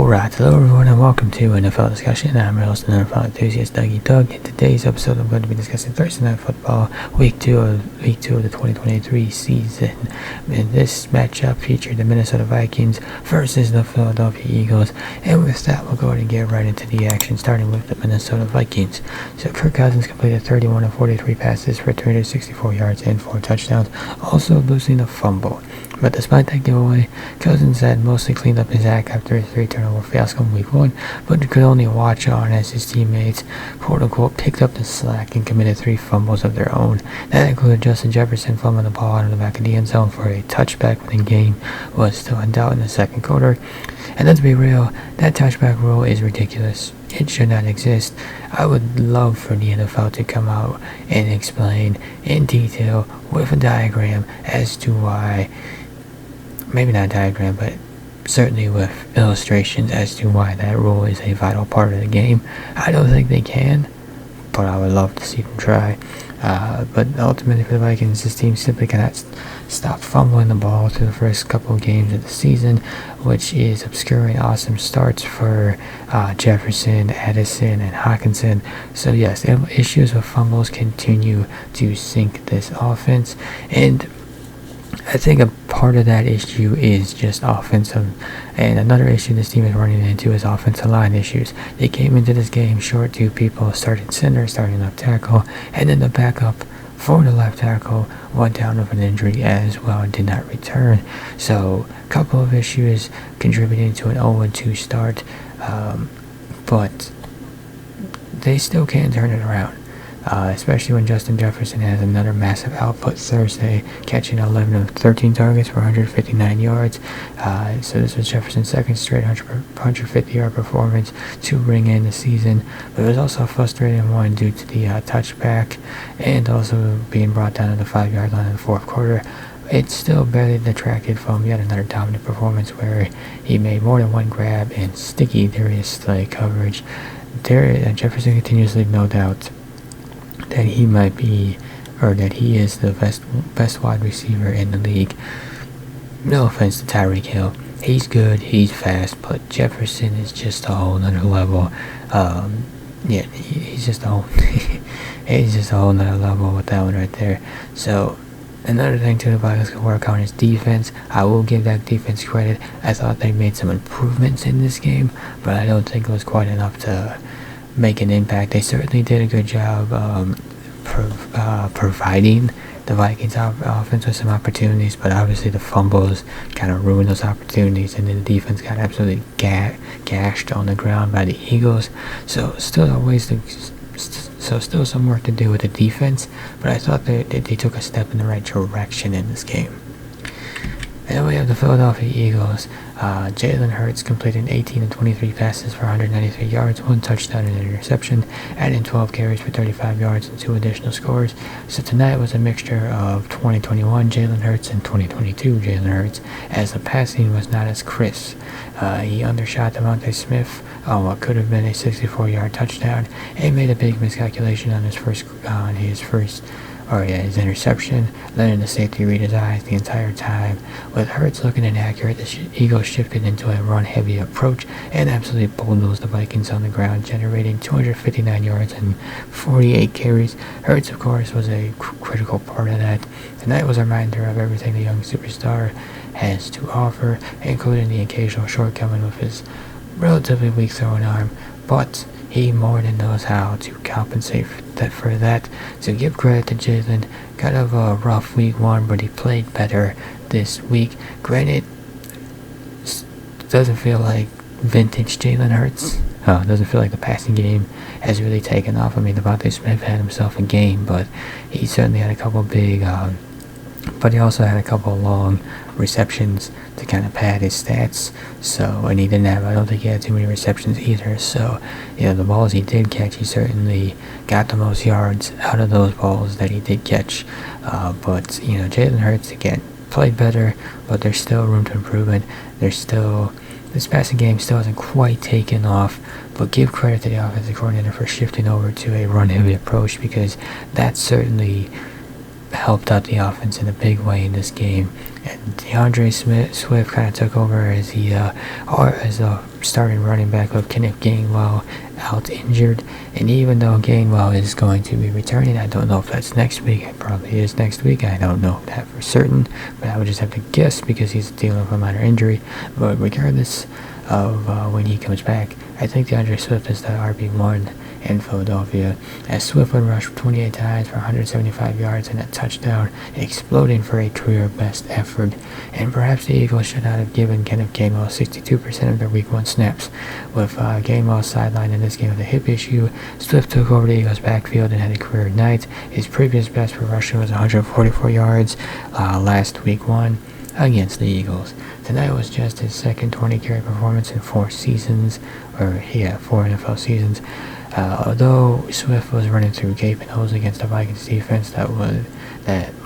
Alright, hello everyone and welcome to NFL Discussion. I'm your host and NFL enthusiast Dougie Doug. In today's episode I'm going to be discussing Thursday Night Football, Week 2 of the 2023 season. And this matchup featured the Minnesota Vikings versus the Philadelphia Eagles. And with that, we'll go ahead and get right into the action, starting with the Minnesota Vikings. So Kirk Cousins completed 31 of 43 passes for 364 yards and 4 touchdowns, also losing a fumble. But despite that giveaway, Cousins had mostly cleaned up his act after his 3-turnover fiasco in Week 1, but could only watch on as his teammates, quote-unquote, picked up the slack and committed 3 fumbles of their own. That included Justin Jefferson fumbling the ball out of the back of the end zone for a touchback when the game was still in doubt in the second quarter. And let's be real, that touchback rule is ridiculous. It should not exist. I would love for the NFL to come out and explain in detail with a diagram as to why, maybe not a diagram, but certainly with illustrations as to why that rule is a vital part of the game. I don't think they can, but I would love to see them try. But ultimately for the Vikings, this team simply cannot stop fumbling the ball through the first couple of games of the season, which is obscuring awesome starts for Jefferson, Addison, and Hawkinson. So yes, issues with fumbles continue to sink this offense, and I think a part of that issue is just offensive, and another issue this team is running into is offensive line issues. They came into this game short 2 people, starting center, starting left tackle, and then the backup for the left tackle went down with an injury as well and did not return. So a couple of issues contributing to an 0-2 start, but they still can't turn it around. Especially when Justin Jefferson has another massive output Thursday, catching 11 of 13 targets for 159 yards. So this was Jefferson's second straight 150-yard performance to ring in the season. But it was also a frustrating one due to the touchback and also being brought down to the 5-yard line in the fourth quarter. It still barely detracted from yet another dominant performance where he made more than one grab and sticky Darius Slay coverage. Jefferson continues to leave no doubt that he might be, or that he is the best wide receiver in the league. No offense to Tyreek Hill, he's good, he's fast, but Jefferson is just a whole nother level. He's just a whole nother level with that one right there. So another thing too the Vikings can work on is defense. I will give that defense credit. I thought they made some improvements in this game, but I don't think it was quite enough to make an impact. They certainly did a good job providing the Vikings offense with some opportunities, but obviously the fumbles kind of ruined those opportunities, and then the defense got absolutely gashed on the ground by the Eagles. So still some work to do with the defense, but I thought they took a step in the right direction in this game. And then we have the Philadelphia Eagles. Jalen Hurts completed 18 of 23 passes for 193 yards, 1 touchdown and an interception, adding 12 carries for 35 yards and 2 additional scores. So tonight was a mixture of 2021 Jalen Hurts and 2022 Jalen Hurts, as the passing was not as crisp. He undershot Devontae Smith on what could have been a 64-yard touchdown, and made a big miscalculation on his interception, letting the safety read his eyes the entire time. With Hurts looking inaccurate, the Eagles shifted into a run-heavy approach and absolutely bulldozed the Vikings on the ground, generating 259 yards and 48 carries. Hurts, of course, was a critical part of that. Tonight was a reminder of everything the young superstar has to offer, including the occasional shortcoming with his relatively weak throwing arm, but he more than knows how to compensate for that. So give credit to Jalen. Kind of a rough week 1, but he played better this week. Granted, doesn't feel like vintage Jalen Hurts. Doesn't feel like the passing game has really taken off. I mean, Devontae Smith had himself a game, but he certainly had a couple big, but he also had a couple long receptions to kind of pad his stats. So, and he didn't have, I don't think he had too many receptions either. So, the balls he did catch, he certainly got the most yards out of those balls that he did catch. But Jalen Hurts, again, played better, but there's still room to improvement. This passing game still hasn't quite taken off, but give credit to the offensive coordinator for shifting over to a run-heavy approach, because that certainly helped out the offense in a big way in this game. And DeAndre Swift kind of took over as a starting running back with Kenneth Gainwell out injured. And even though Gainwell is going to be returning, I don't know if that's next week. It probably is next week. I don't know that for certain, but I would just have to guess because he's dealing with a minor injury. But regardless of when he comes back, I think DeAndre Swift is the RB1 in Philadelphia, as Swift would rush 28 times for 175 yards and a touchdown, exploding for a career-best effort. And perhaps the Eagles should not have given Kenneth Gainwell 62% of their Week 1 snaps. With Gainwell sidelined in this game with a hip issue, Swift took over the Eagles' backfield and had a career night. His previous best for rushing was 144 yards last Week 1 against the Eagles. Tonight was just his second 20-carry performance in 4 seasons, 4 NFL seasons. Although Swift was running through gaping holes against the Vikings defense that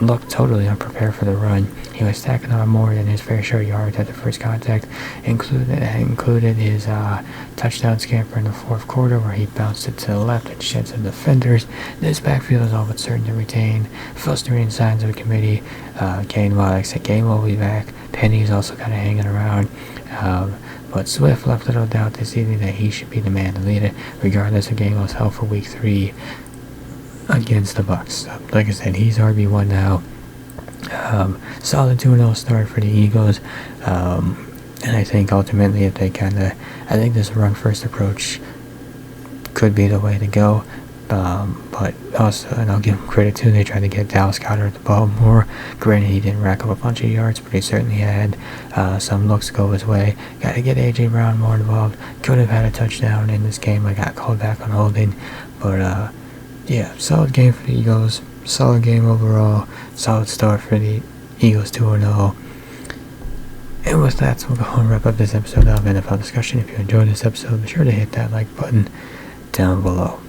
looked totally unprepared for the run, he was stacking on more than his fair share of yards at the first contact, included his touchdown scamper in the fourth quarter where he bounced it to the left and shed some defenders. This backfield is all but certain to retain. Frustrating signs of a committee. Gainwell will be back. Penny's also kind of hanging around. But Swift left little doubt this evening that he should be the man to lead it, regardless of Gainwell's health for Week 3 against the Bucs. Like I said, he's RB1 now. Solid 2-0 start for the Eagles. And I think ultimately if they I think this run-first approach could be the way to go. But also, and I'll give him credit too, they tried to get Dallas Goedert the ball more. Granted, he didn't rack up a bunch of yards, but he certainly had some looks go his way. Got to get A.J. Brown more involved. Could have had a touchdown in this game. I got called back on holding. But, yeah, solid game for the Eagles. Solid game overall. Solid start for the Eagles 2-0. And with that, we'll go and wrap up this episode of NFL Discussion. If you enjoyed this episode, be sure to hit that like button down below.